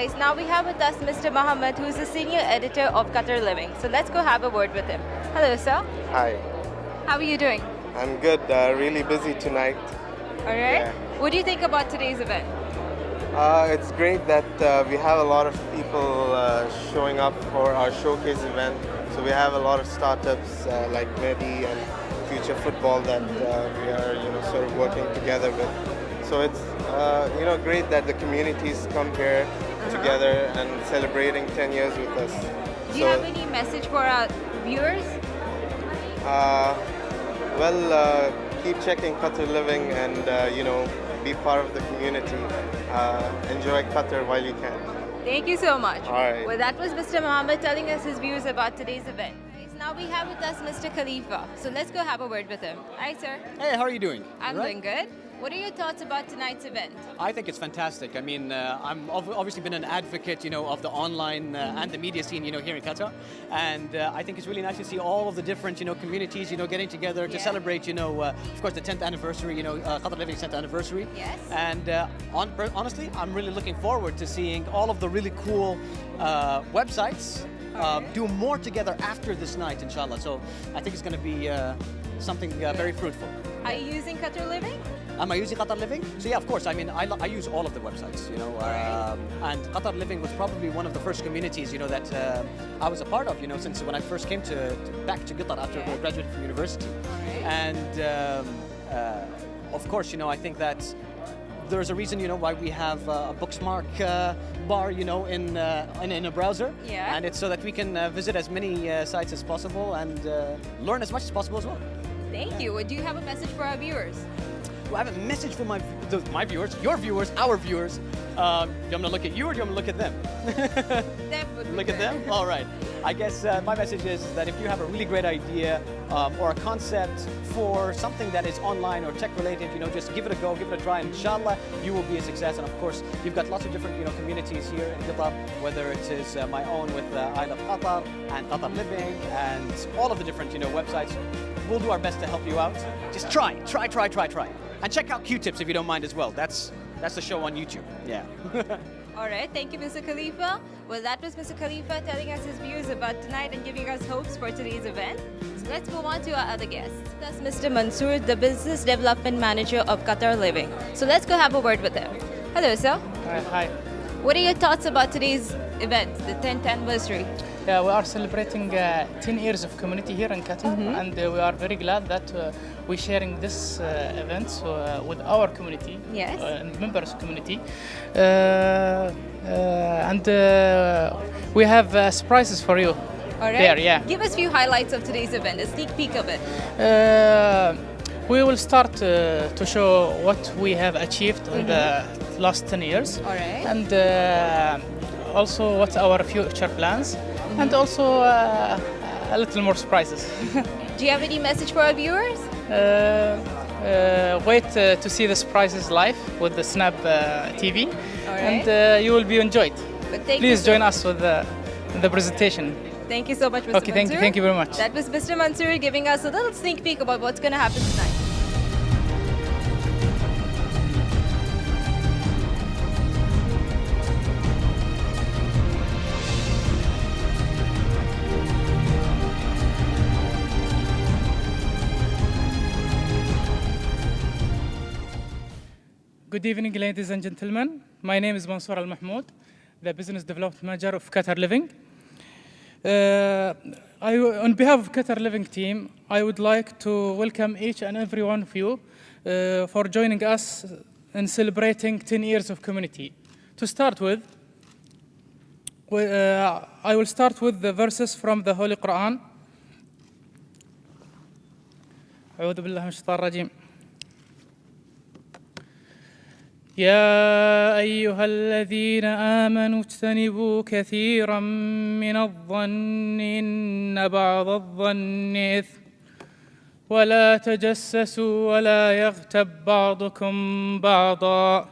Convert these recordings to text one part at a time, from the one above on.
guys, now we have with us Mr. Mohammed, who is the senior editor of Qatar Living. So let's go have a word with him. Hello, sir. Hi. How are you doing? I'm good. Really busy tonight. All right. Yeah. What do you think about today's event? It's great that we have a lot of people showing up for our showcase event. So we have a lot of startups like Meddy and Future Football that we are, sort of working together with. So it's, great that the communities come here together and celebrating 10 years with us. Do you have any message for our viewers? Keep checking Qatar Living and, be part of the community. Enjoy Qatar while you can. Thank you so much. All right. Well, that was Mr. Mohammed telling us his views about today's event. Now we have with us Mr. Khalifa. So let's go have a word with him. Hi, sir. Hey, how are you doing? I'm doing good. What are your thoughts about tonight's event? I think it's fantastic. I mean, I'm obviously been an advocate, of the online and the media scene, here in Qatar. And I think it's really nice to see all of the different, communities, getting together to celebrate, of course, the 10th anniversary, Qatar Living's 10th anniversary. Yes. And honestly, I'm really looking forward to seeing all of the really cool websites do more together after this night, inshallah. So I think it's going to be something very fruitful. Are you using Qatar Living? Am I using Qatar Living? So yeah, of course. I mean, I use all of the websites, and Qatar Living was probably one of the first communities, that I was a part of, since when I first came back to Qatar after I graduated from university. And of course, I think that there's a reason, why we have a bookmark bar, in a browser. Yeah. And it's so that we can visit as many sites as possible and learn as much as possible as well. Thank you. Do you have a message for our viewers? Well, I have a message for my viewers, your viewers, our viewers. Do you want me to look at you or do you want me to look at them? Them would be Look at them? All right. I guess my message is that if you have a really great idea or a concept for something that is online or tech related, just give it a go, give it a try, and inshallah, you will be a success. And of course, you've got lots of different, communities here in Qatar, whether it is my own with I Love Qatar and Qatar Living and all of the different, websites. We'll do our best to help you out. Just try. And check out Q-Tips if you don't mind as well. That's the show on YouTube. Yeah. All right. Thank you, Mr. Khalifa. Well, that was Mr. Khalifa telling us his views about tonight and giving us hopes for today's event. So let's move on to our other guest. That's Mr. Mansoor, the Business Development Manager of Qatar Living. So let's go have a word with him. Hello, sir. Hi. What are your thoughts about today's event, the 10th anniversary? Yeah, we are celebrating 10 years of community here in Qatar, and we are very glad that we're sharing this event with our community, and members community. And we have surprises for you. All right. There, yeah. Give us a few highlights of today's event, a sneak peek of it. We will start to show what we have achieved in the last 10 years. All right. And also what our future plans, and also a little more surprises. Do you have any message for our viewers? Wait to see the surprises live with the Snap TV, All right. and you will be enjoyed. Please join us with the presentation. Thank you so much, Mr. Okay, Mansoor. thank you very much. That was Mr. Mansoor giving us a little sneak peek about what's going to happen tonight. Good evening, ladies and gentlemen. My name is Mansoor Al Mahmoud, the Business Development Manager of Qatar Living. On behalf of Qatar Living team, I would like to welcome each and every one of you for joining us in celebrating 10 years of community. To start with, I will start with the verses from the Holy Quran. أعوذ بالله من الشيطان الرجيم. يا أيها الذين آمنوا اجتنبوا كثيرا من الظن إن بعض الظن إثم ولا تجسسوا ولا يغتب بعضكم بعضا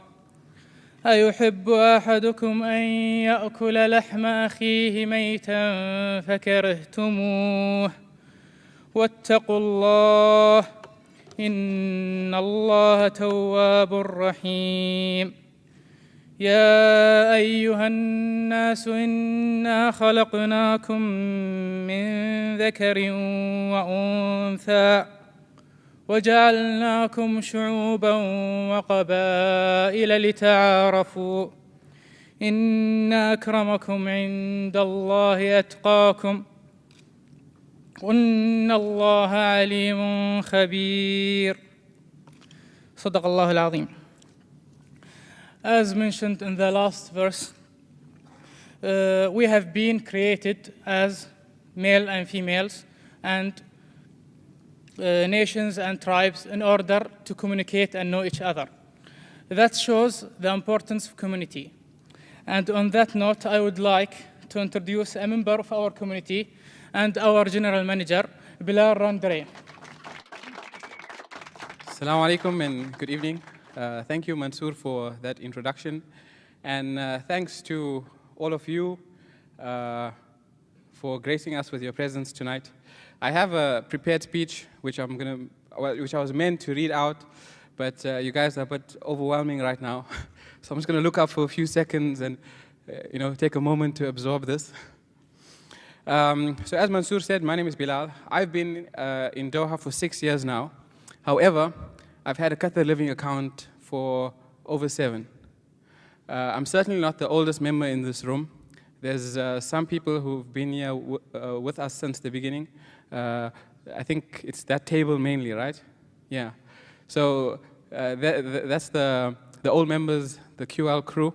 أيحب أحدكم أن يأكل لحم أخيه ميتا فكرهتموه واتقوا الله إن الله تواب رحيم يا أيها الناس إنا خلقناكم من ذكر وأنثى وجعلناكم شعوبا وقبائل لتعارفوا إن أكرمكم عند الله أتقاكم إن الله عليم خبير صدق الله العظيم. As mentioned in the last verse, we have been created as male and females and nations and tribes in order to communicate and know each other. That shows the importance of community. And on that note, I would like to introduce a member of our community and our general manager, Bilal Randeree. Assalamu alaikum and good evening. Thank you, Mansoor, for that introduction. And thanks to all of you for gracing us with your presence tonight. I have a prepared speech which I was meant to read out, but you guys are a bit overwhelming right now. So I'm just going to look up for a few seconds and take a moment to absorb this. So as Mansoor said, my name is Bilal. I've been in Doha for 6 years now. However, I've had a Qatar Living account for over 7. I'm certainly not the oldest member in this room. There's some people who've been here with us since the beginning. I think it's that table mainly, right? Yeah. So that's the old members, the QL crew.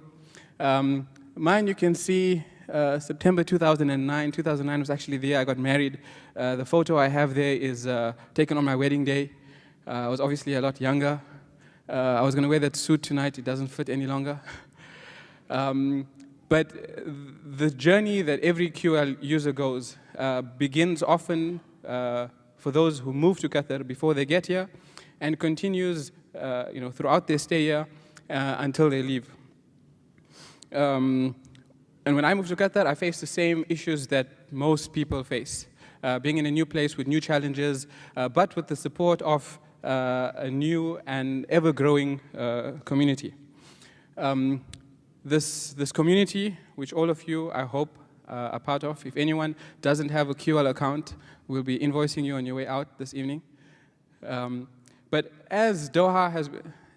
Mine, you can see September 2009. 2009 was actually the year I got married. The photo I have there is taken on my wedding day. I was obviously a lot younger. I was going to wear that suit tonight. It doesn't fit any longer. But the journey that every QL user goes begins often for those who move to Qatar before they get here and continues throughout their stay here until they leave. And when I moved to Qatar, I faced the same issues that most people face. Being in a new place with new challenges, but with the support of a new and ever-growing community. This community, which all of you, I hope, are part of. If anyone doesn't have a QL account, we'll be invoicing you on your way out this evening. But as Doha has,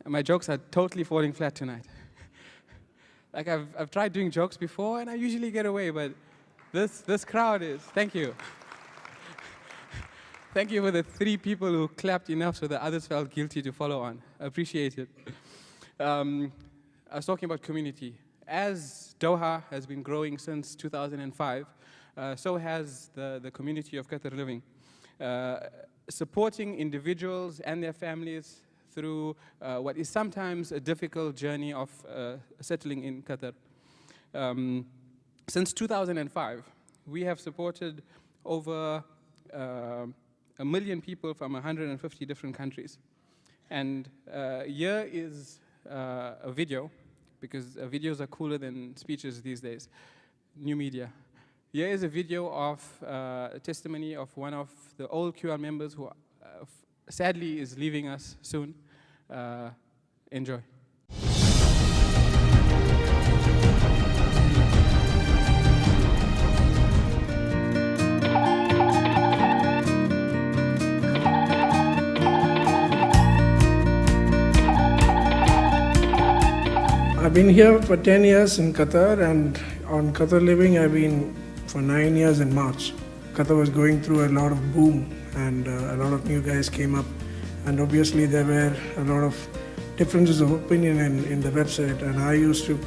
my jokes are totally falling flat tonight. Like I've tried doing jokes before, and I usually get away, but this crowd is. Thank you. Thank you for the 3 people who clapped enough so the others felt guilty to follow on. I appreciate it. I was talking about community. As Doha has been growing since 2005, so has the community of Qatar Living, supporting individuals and their families through what is sometimes a difficult journey of settling in Qatar. Since 2005, we have supported over 1 million people from 150 different countries. And here is a video, because videos are cooler than speeches these days, new media. Here is a video of a testimony of one of the old QL members who sadly is leaving us soon. Enjoy. I've been here for 10 years in Qatar, and on Qatar Living I've been for 9 years in March. Qatar was going through a lot of boom, and a lot of new guys came up, and obviously there were a lot of differences of opinion in the website, and I used to,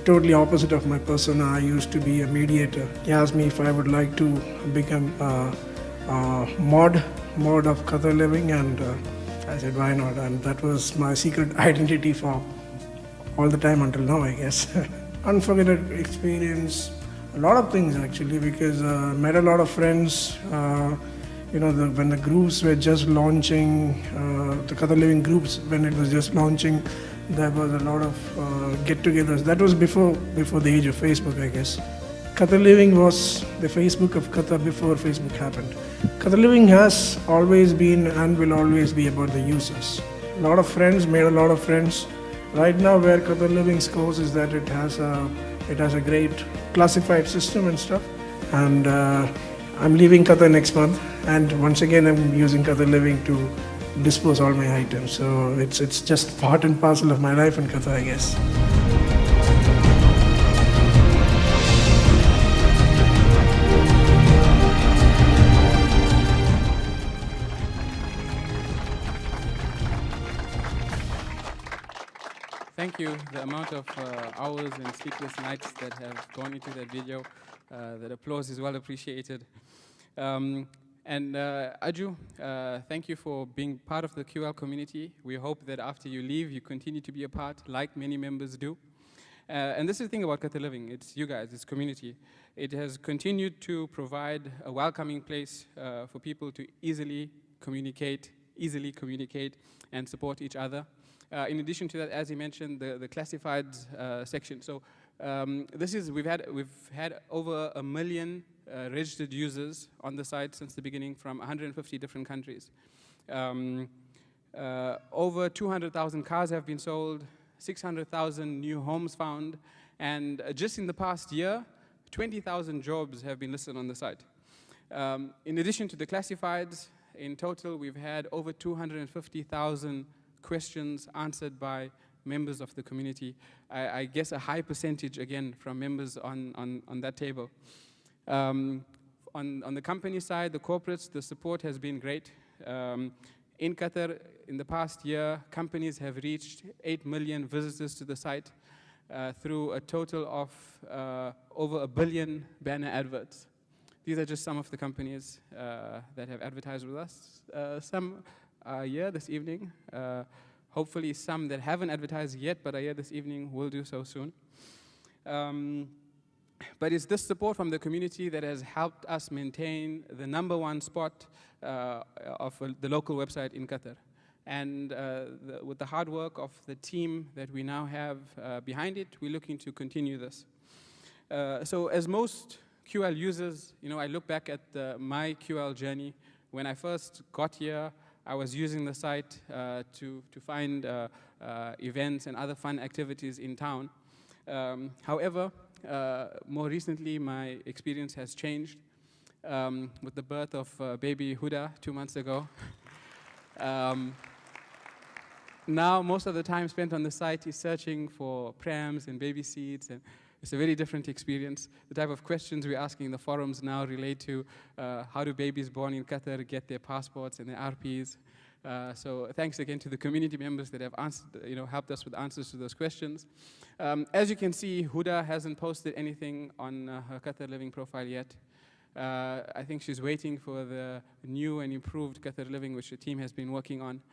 totally opposite of my persona, I used to be a mediator. He asked me if I would like to become a mod of Qatar Living, and I said why not, and that was my secret identity for all the time until now, I guess. Unforgettable experience, a lot of things actually, because I met a lot of friends. When the groups were just launching, the Qatar Living groups, when it was just launching, there was a lot of get-togethers. That was before the age of Facebook, I guess. Qatar Living was the Facebook of Qatar before Facebook happened. Qatar Living has always been and will always be about the users. A lot of friends, made a lot of friends. Right now, where Qatar Living scores is that it has a great classified system and stuff. And I'm leaving Qatar next month, and once again I'm using Qatar Living to dispose all my items. So it's just part and parcel of my life in Qatar, I guess. Thank you. The amount of hours and sleepless nights that have gone into that video, that applause is well appreciated. And Aju, thank you for being part of the QL community. We hope that after you leave, you continue to be a part, like many members do. And this is the thing about Qatar Living. It's you guys, it's community. It has continued to provide a welcoming place for people to easily communicate, and support each other. In addition to that, as he mentioned, the classifieds section. So we've had over 1 million registered users on the site since the beginning from 150 different countries. Over 200,000 cars have been sold, 600,000 new homes found, and just in the past year, 20,000 jobs have been listed on the site. In addition to the classifieds, in total, we've had over 250,000 questions answered by members of the community. I guess a high percentage, again, from members on that table. On the company side, the corporates, the support has been great. In Qatar, in the past year, companies have reached 8 million visitors to the site through a total of over 1 billion banner adverts. These are just some of the companies that have advertised with us. Some are here this evening. Hopefully some that haven't advertised yet but are here this evening will do so soon. But it's this support from the community that has helped us maintain the #1 spot of the local website in Qatar. And with the hard work of the team that we now have behind it, we're looking to continue this. So as most QL users, I look back at my QL journey. When I first got here, I was using the site to find events and other fun activities in town. However, more recently, my experience has changed with the birth of baby Huda 2 months ago. Now, most of the time spent on the site is searching for prams and baby seats, and it's a very different experience. The type of questions we're asking in the forums now relate to how do babies born in Qatar get their passports and their RPs. So thanks again to the community members that have answered, helped us with answers to those questions. As you can see, Huda hasn't posted anything on her Qatar Living profile yet. I think she's waiting for the new and improved Qatar Living, which the team has been working on.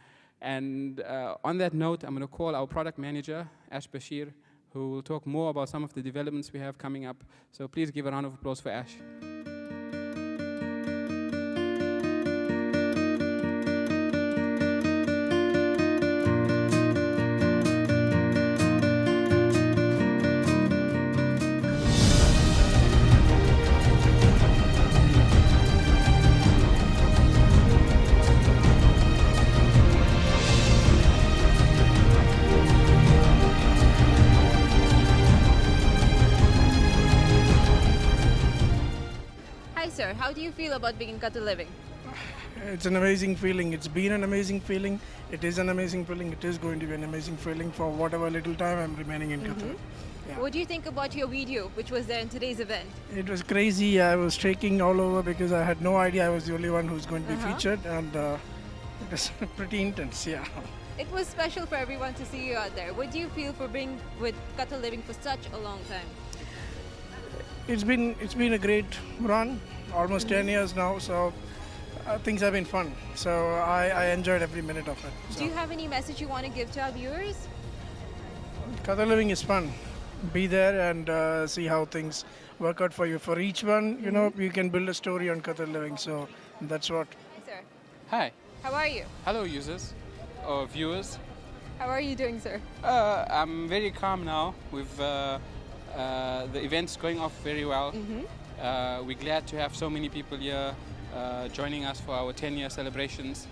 And on that note, I'm going to call our product manager, Ash Bashir, who will talk more about some of the developments we have coming up. So please give a round of applause for Ash. Sir, how do you feel about being in Qatar Living? It's an amazing feeling. It's been an amazing feeling. It is an amazing feeling. It is going to be an amazing feeling for whatever little time I'm remaining in Qatar. Yeah. What do you think about your video, which was there in today's event? It was crazy. I was shaking all over because I had no idea I was the only one who's going to be featured, and it was pretty intense, yeah. It was special for everyone to see you out there. What do you feel for being with Qatar Living for such a long time? It's been a great run, almost 10 years now, so things have been fun. So I enjoyed every minute of it. So. Do you have any message you want to give to our viewers? Qatar Living is fun. Be there and see how things work out for you. For each one, you can build a story on Qatar Living, so that's what. Yes, sir. Hi. How are you? Hello, users or viewers. How are you doing, sir? I'm very calm now. We've the event's going off very well. We're glad to have so many people here joining us for our 10-year celebrations.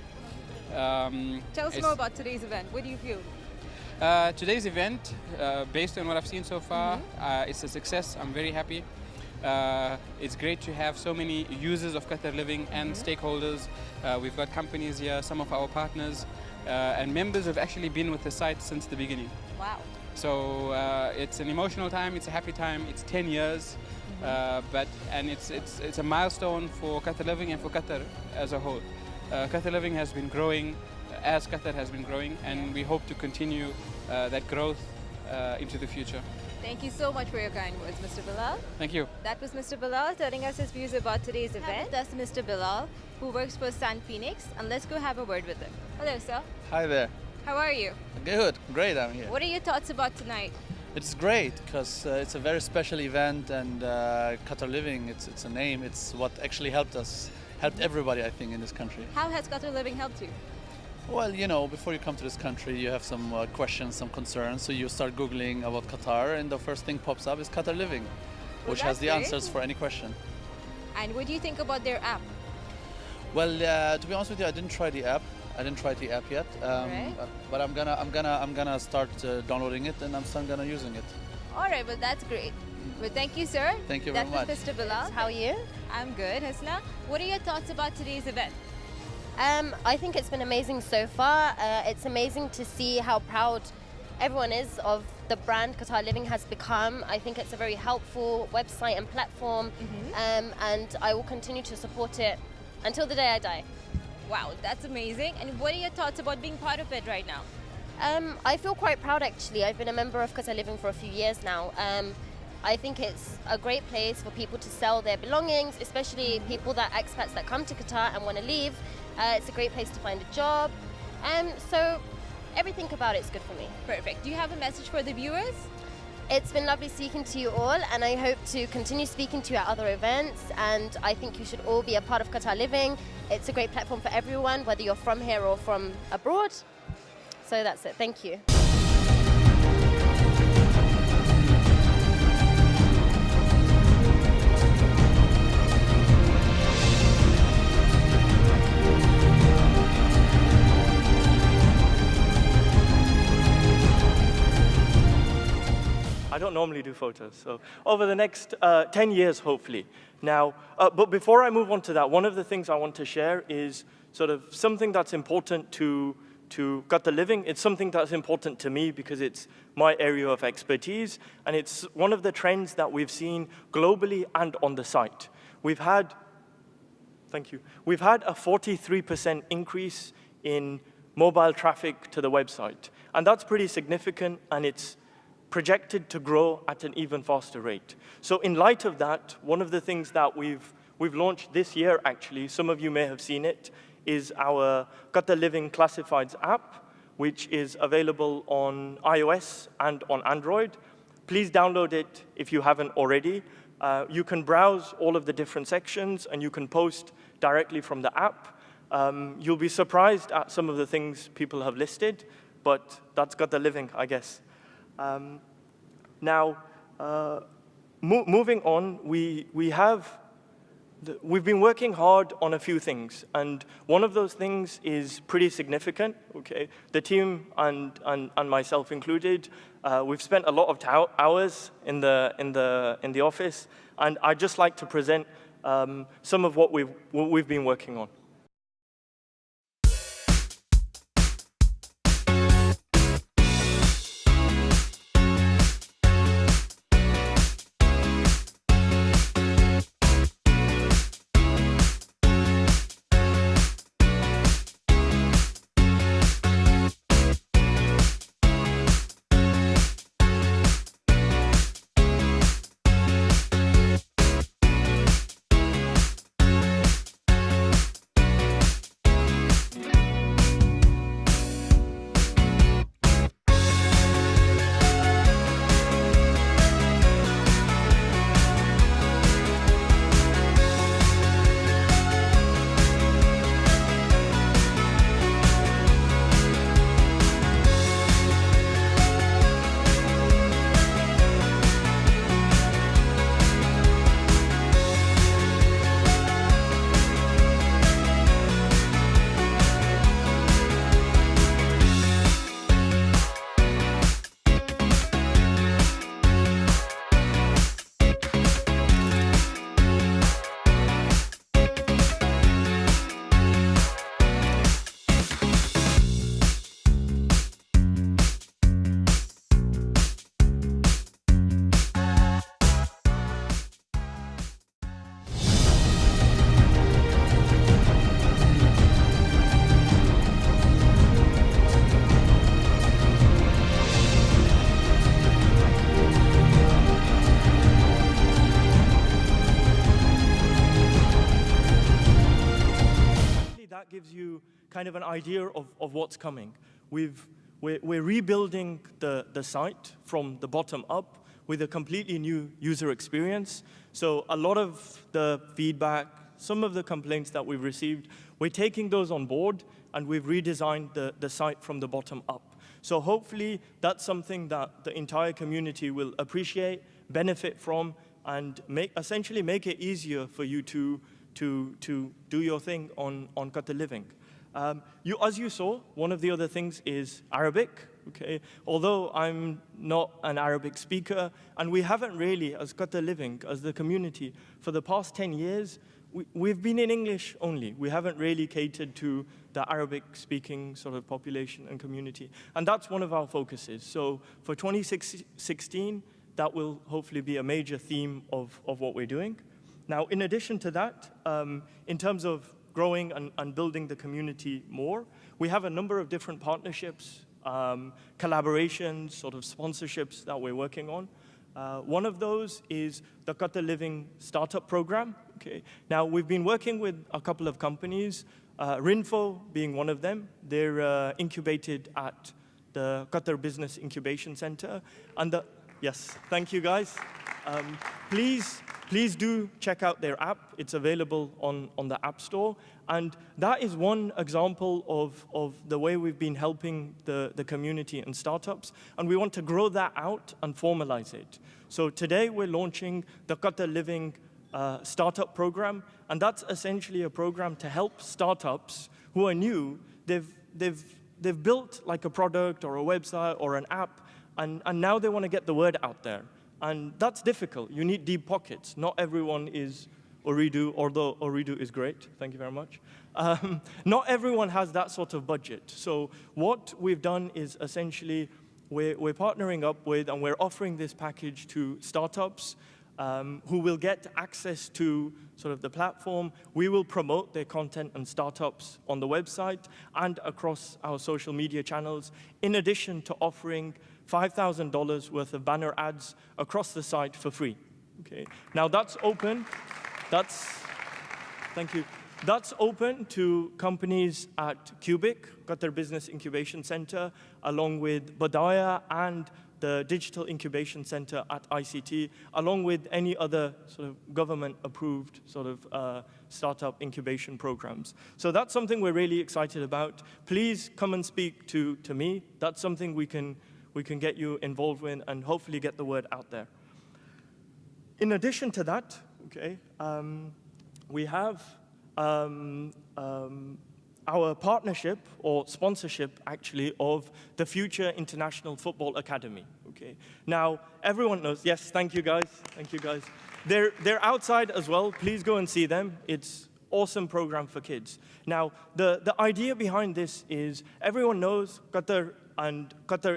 Tell us more about today's event. What do you feel? Today's event, based on what I've seen so far, it's a success. I'm very happy. It's great to have so many users of Qatar Living and stakeholders. We've got companies here, some of our partners, and members have actually been with the site since the beginning. Wow. So it's an emotional time, it's a happy time, it's 10 years, and it's a milestone for Qatar Living and for Qatar as a whole. Qatar Living has been growing as Qatar has been growing, and we hope to continue that growth into the future. Thank you so much for your kind words, Mr. Bilal. Thank you. That was Mr. Bilal telling us his views about today's event. That's Mr. Bilal, who works for Sun Phoenix, and let's go have a word with him. Hello, sir. Hi there. How are you? Good, great, I'm here. What are your thoughts about tonight? It's great because it's a very special event, and Qatar Living, it's a name, it's what actually helped us, helped everybody, I think, in this country. How has Qatar Living helped you? Well, you know, before you come to this country, you have some questions, some concerns, so you start Googling about Qatar, and the first thing pops up is Qatar Living, which has that's the great. answers for any question. And what do you think about their app? Well, to be honest with you, I didn't try the app. I didn't try the app yet, Right. but I'm gonna start downloading it, and I'm start gonna using it. All right, well, that's great. Well, thank you, sir. Thank you very That was much. Mr. Bilal. How are you? I'm good. Hasna, what are your thoughts about today's event? I think it's been amazing so far. It's amazing to see how proud everyone is of the brand Qatar Living has become. I think it's a very helpful website and platform, and I will continue to support it until the day I die. Wow, that's amazing. And what are your thoughts about being part of it right now? I feel quite proud actually. I've been a member of Qatar Living for a few years now. I think it's a great place for people to sell their belongings, especially people expats that come to Qatar and want to leave. It's a great place to find a job. So everything about it's good for me. Perfect. Do you have a message for the viewers? It's been lovely speaking to you all, and I hope to continue speaking to you at other events, and I think you should all be a part of Qatar Living. It's a great platform for everyone, whether you're from here or from abroad. So that's it. Thank you. I don't normally do photos, so over the next 10 years, hopefully. Now, but before I move on to that, one of the things I want to share is sort of something that's important to Qatar Living. It's something that's important to me because it's my area of expertise, and it's one of the trends that we've seen globally and on the site. We've had a 43% increase in mobile traffic to the website, and that's pretty significant, and it's projected to grow at an even faster rate. So in light of that, one of the things that we've launched this year, actually, some of you may have seen it, is our Qatar Living Classifieds app, which is available on iOS and on Android. Please download it if you haven't already. You can browse all of the different sections, and you can post directly from the app. You'll be surprised at some of the things people have listed, but that's Qatar Living, I guess. Now, moving on, we've been working hard on a few things, and one of those things is pretty significant. Okay, the team and myself included, we've spent a lot of hours in the office, and I'd just like to present some of what we've been working on. that gives you kind of an idea of what's coming. We're rebuilding the site from the bottom up with a completely new user experience. So a lot of the feedback, some of the complaints that we've received, we're taking those on board, and we've redesigned the site from the bottom up. So hopefully that's something that the entire community will appreciate, benefit from, and essentially make it easier for you to do your thing on Qatar Living. As you saw, one of the other things is Arabic. Okay? Although I'm not an Arabic speaker, and we haven't really, as Qatar Living, as the community, for the past 10 years, we've been in English only. We haven't really catered to the Arabic-speaking sort of population and community. And that's one of our focuses. So for 2016, that will hopefully be a major theme of what we're doing. Now, in addition to that, in terms of growing and building the community more, we have a number of different partnerships, collaborations, sort of sponsorships that we're working on. One of those is the Qatar Living Startup Program. Okay. Now, we've been working with a couple of companies, Rinfo being one of them. They're incubated at the Qatar Business Incubation Center. And yes, thank you guys. Please do check out their app. It's available on the App Store. And that is one example of the way we've been helping the community and startups. And we want to grow that out and formalize it. So today we're launching the Qatar Living Startup Program. And that's essentially a program to help startups who are new. They've built like a product or a website or an app, and now they want to get the word out there. And that's difficult. You need deep pockets. Not everyone is Ooredoo, although Ooredoo is great. Thank you very much. Not everyone has that sort of budget. So what we've done is essentially we're partnering up with, and we're offering this package to startups who will get access to sort of the platform. We will promote their content and startups on the website and across our social media channels, in addition to offering $5,000 worth of banner ads across the site for free. Okay. Now that's open. Thank you. That's open to companies at Cubic, Qatar Business Incubation Center, along with Badaya and the Digital Incubation Center at ICT, along with any other sort of government-approved sort of startup incubation programs. So that's something we're really excited about. Please come and speak to me. That's something we can get you involved with and hopefully get the word out there. In addition to that, okay, we have our partnership or sponsorship, actually, of the Future International Football Academy. Okay. Now, everyone knows. Yes, thank you guys. Thank you guys. They're outside as well. Please go and see them. It's awesome program for kids. Now, the idea behind this is everyone knows Qatar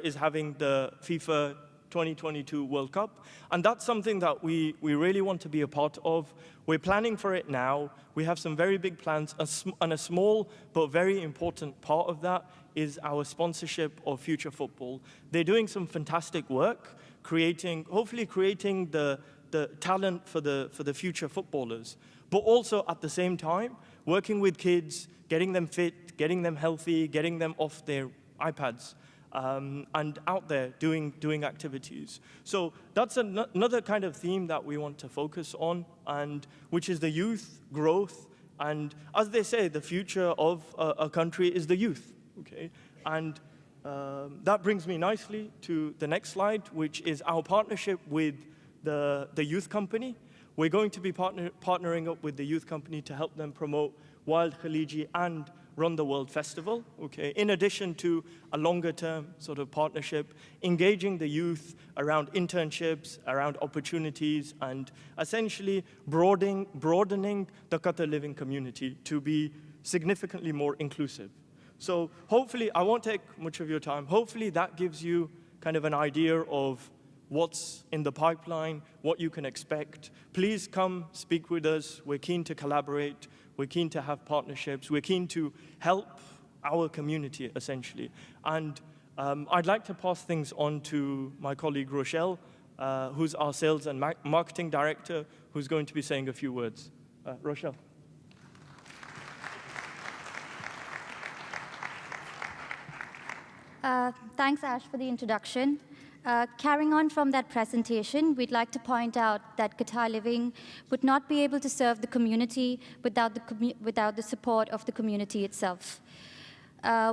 is having the FIFA 2022 World Cup, and that's something that we really want to be a part of. We're planning for it now. We have some very big plans, and a small but very important part of that is our sponsorship of Future Football. They're doing some fantastic work, hopefully creating the talent for the future footballers, but also at the same time working with kids, getting them fit, getting them healthy, getting them off their iPads. And out there doing activities. So that's another kind of theme that we want to focus on, and which is the youth growth. And as they say, the future of a country is the youth. Okay, and that brings me nicely to the next slide, which is our partnership with the youth company. We're going to be partnering up with the youth company to help them promote Wild Khaliji and Run the World Festival, okay, in addition to a longer-term sort of partnership, engaging the youth around internships, around opportunities, and essentially broadening the Qatar Living community to be significantly more inclusive. So hopefully, I won't take much of your time, hopefully that gives you kind of an idea of what's in the pipeline, what you can expect. Please come speak with us. We're keen to collaborate. We're keen to have partnerships. We're keen to help our community, essentially. And I'd like to pass things on to my colleague, Rochelle, who's our sales and marketing director, who's going to be saying a few words. Rochelle. Thanks, Ash, for the introduction. Carrying on from that presentation, we'd like to point out that Qatar Living would not be able to serve the community without the support of the community itself.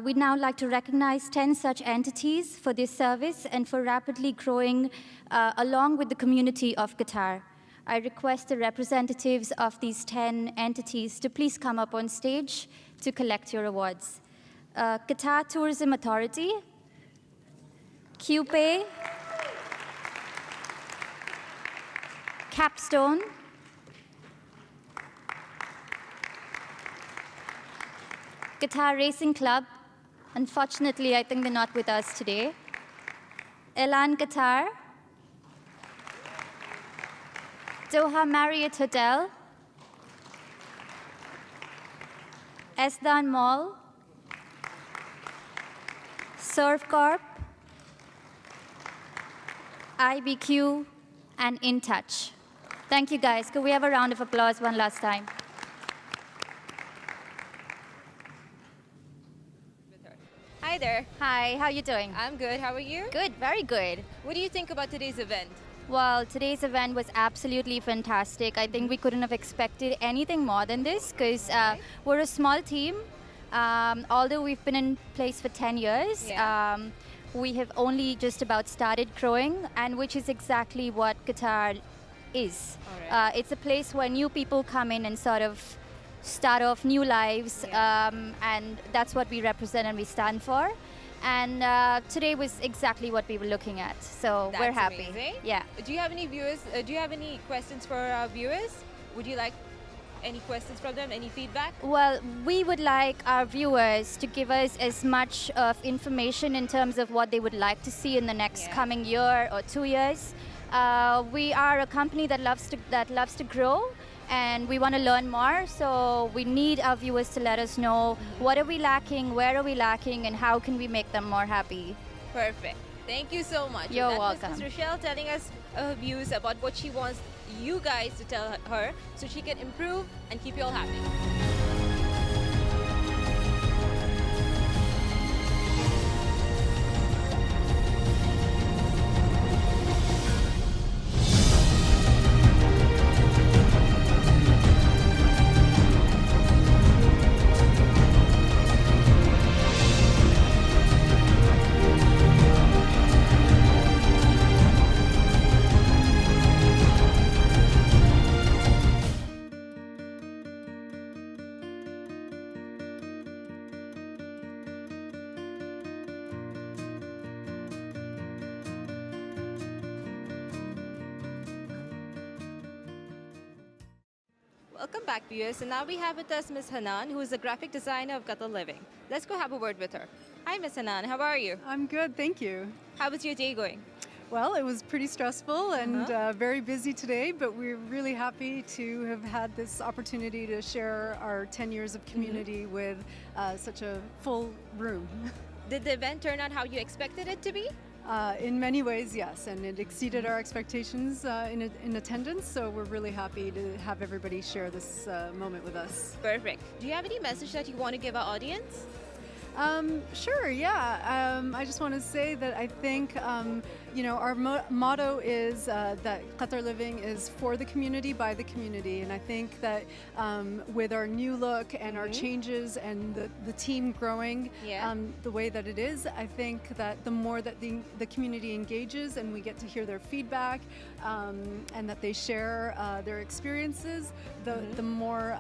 We'd now like to recognize 10 such entities for this service and for rapidly growing along with the community of Qatar. I request the representatives of these 10 entities to please come up on stage to collect your awards. Qatar Tourism Authority, QPay, Capstone, Qatar Racing Club. Unfortunately, I think they're not with us today. Elan Qatar, Doha Marriott Hotel, Esdan Mall, Surf Corp, IBQ, and InTouch. Thank you, guys. Could we have a round of applause one last time? Hi there. Hi, how are you doing? I'm good. How are you? Good, very good. What do you think about today's event? Well, today's event was absolutely fantastic. I think we couldn't have expected anything more than this because we're a small team. Although we've been in place for 10 years, we have only just about started growing, and which is exactly what Qatar is. It's a place where new people come in and sort of start off new lives, and that's what we represent and we stand for. And today was exactly what we were looking at, so we're happy. Amazing. Yeah. Do you have any viewers? Do you have any questions for our viewers? Would you like any questions from them? Any feedback? Well, we would like our viewers to give us as much of information in terms of what they would like to see in the next coming year or 2 years. We are a company that loves to grow, and we want to learn more, so we need our viewers to let us know what are we lacking, where are we lacking, and how can we make them more happy. Perfect. Thank you so much. You're That welcome. was Ms. Rochelle telling us her views about what she wants you guys to tell her so she can improve and keep you all happy. Welcome back, viewers. And now we have with us Ms. Hanan, who is the graphic designer of Qatar Living. Let's go have a word with her. Hi, Ms. Hanan. How are you? I'm good, thank you. How was your day going? Well, it was pretty stressful and very busy today, but we're really happy to have had this opportunity to share our 10 years of community with such a full room. Did the event turn out how you expected it to be? In many ways, yes, and it exceeded our expectations in attendance, so we're really happy to have everybody share this moment with us. Perfect. Do you have any message that you want to give our audience? Sure, yeah. I just want to say that I think, our motto is that Qatar Living is for the community, by the community. And I think that with our new look and our changes and the team growing the way that it is, I think that the more that the community engages and we get to hear their feedback and that they share their experiences, the more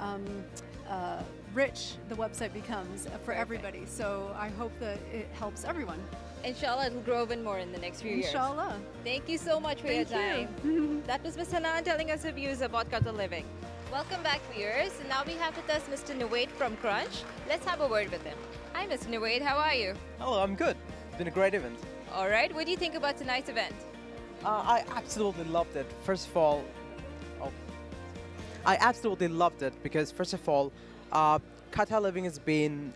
rich the website becomes for everybody. So I hope that it helps everyone. Inshallah, it'll grow even more in the next few years. Inshallah. Thank you so much for your time. That was Ms. Hanan telling us her views about Qatar Living. Welcome back, viewers. And now we have with us Mr. Nuwaid from Crunch. Let's have a word with him. Hi, Mr. Nuwaid. How are you? Hello, I'm good. It's been a great event. All right. What do you think about tonight's event? I absolutely loved it. First of all, I absolutely loved it because, first of all, Qatar Living has been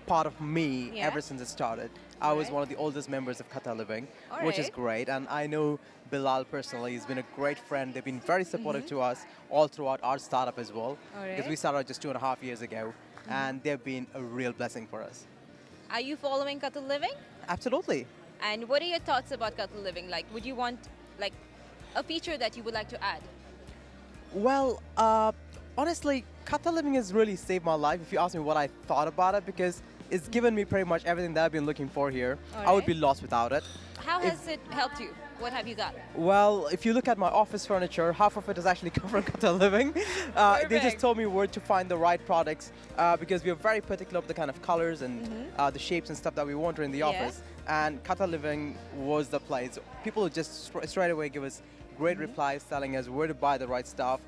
part of me ever since it started. I was one of the oldest members of Qatar Living, which is great. And I know Bilal personally. He's been a great friend. They've been very supportive to us all throughout our startup as well. Because we started just 2.5 years ago. And they've been a real blessing for us. Are you following Qatar Living? Absolutely. And what are your thoughts about Qatar Living? Like, would you want like a feature that you would like to add? Well, honestly, Qatar Living has really saved my life if you ask me what I thought about it, because it's given me pretty much everything that I've been looking for here. I would be lost without it. How has it helped you? What have you got? Well, if you look at my office furniture, half of it is actually come from Qatar Living. They just told me where to find the right products because we are very particular of the kind of colors and the shapes and stuff that we want in the office. And Qatar Living was the place. People would just straight away give us great replies telling us where to buy the right stuff,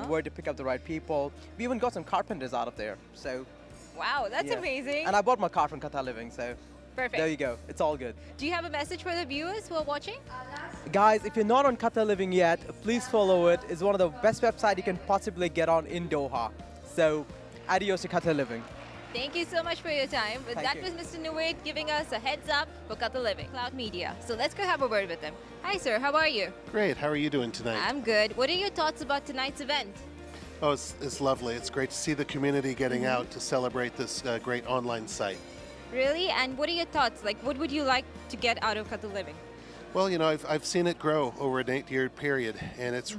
where to pick up the right people. We even got some carpenters out of there. So, wow, that's amazing. And I bought my car from Qatar Living, so perfect. There you go. It's all good. Do you have a message for the viewers who are watching? Guys, if you're not on Qatar Living yet, please follow it. It's one of the best websites you can possibly get on in Doha. So, adios to Qatar Living. Thank you so much for your time. That was Mr. Nuwaid giving us a heads up for Qatar Living, Cloud Media. So let's go have a word with him. Hi, sir. How are you? Great. How are you doing tonight? I'm good. What are your thoughts about tonight's event? Oh, it's lovely. It's great to see the community getting out to celebrate this great online site. Really? And what are your thoughts? Like, what would you like to get out of Qatar Living? Well, you know, I've seen it grow over an 8-year period, and it's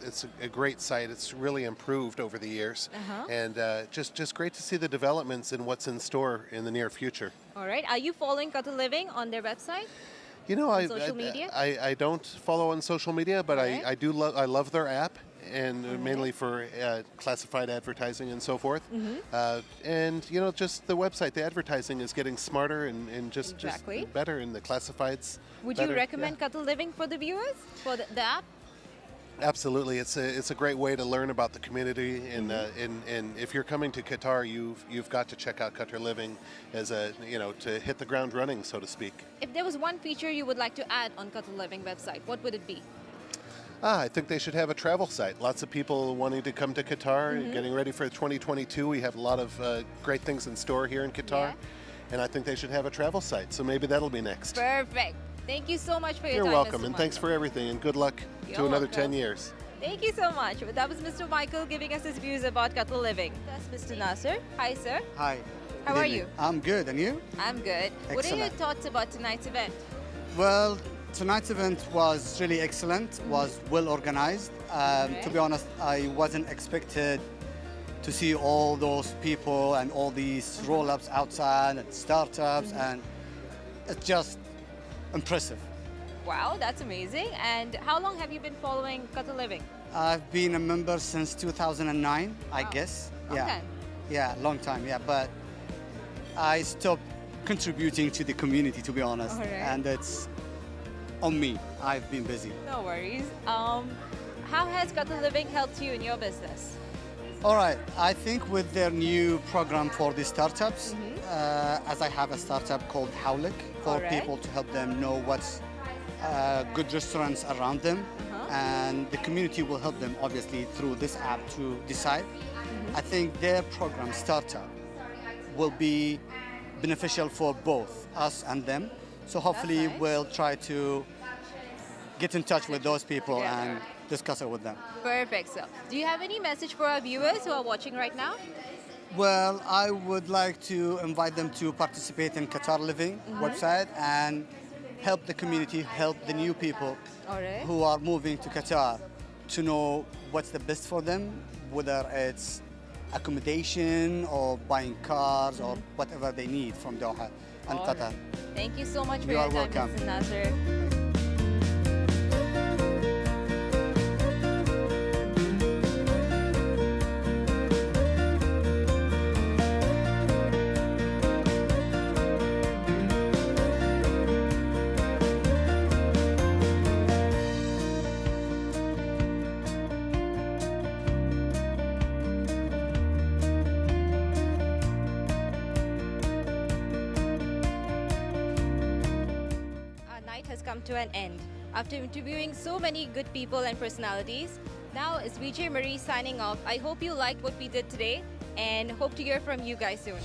it's a great site. It's really improved over the years, and just great to see the developments and what's in store in the near future. All right. Are you following Qatar Living on their website? You know, social media? I don't follow on social media, but I do I love their app, and mainly for classified advertising and so forth. And you know, just the website, the advertising is getting smarter and just better in the classifieds. Would you recommend Qatar Living for the viewers for the app? Absolutely, it's a great way to learn about the community, and if you're coming to Qatar, you've got to check out Qatar Living as to hit the ground running, so to speak. If there was one feature you would like to add on Qatar Living website, what would it be? I think they should have a travel site. Lots of people wanting to come to Qatar, getting ready for 2022. We have a lot of great things in store here in Qatar, and I think they should have a travel site. So maybe that'll be next. Perfect. Thank you so much for your time. You're welcome, Mr. and thanks for everything, and good luck to another 10 years. Thank you so much. That was Mr. Michael giving us his views about Qatar Living. That's Mr. Nasser. Hi, sir. Hi. How are you? I'm good, and you? I'm good. Excellent. What are your thoughts about tonight's event? Well, tonight's event was really excellent, was well organized. To be honest, I wasn't expected to see all those people and all these roll-ups outside and startups, and it's just impressive. Wow, that's amazing. And how long have you been following Qatar Living? I've been a member since 2009, I guess. Yeah. Yeah, long time, yeah. But I stopped contributing to the community, to be honest. And it's on me. I've been busy. No worries. How has Qatar Living helped you in your business? All right, I think with their new program for the startups, as I have a startup called Howlik, for people to help them know what's good restaurants around them, and the community will help them obviously through this app to decide. I think their program startup will be beneficial for both us and them. So hopefully we'll try to get in touch with those people and discuss it with them. Perfect. So, do you have any message for our viewers who are watching right now? Well, I would like to invite them to participate in Qatar Living website and help the community, help the new people who are moving to Qatar to know what's the best for them, whether it's accommodation or buying cars or whatever they need from Doha and Qatar. Thank you so much for You your are time, welcome. Mr. Nasser. Has come to an end. After interviewing so many good people and personalities, now it's VJ Marie signing off. I hope you liked what we did today and hope to hear from you guys soon.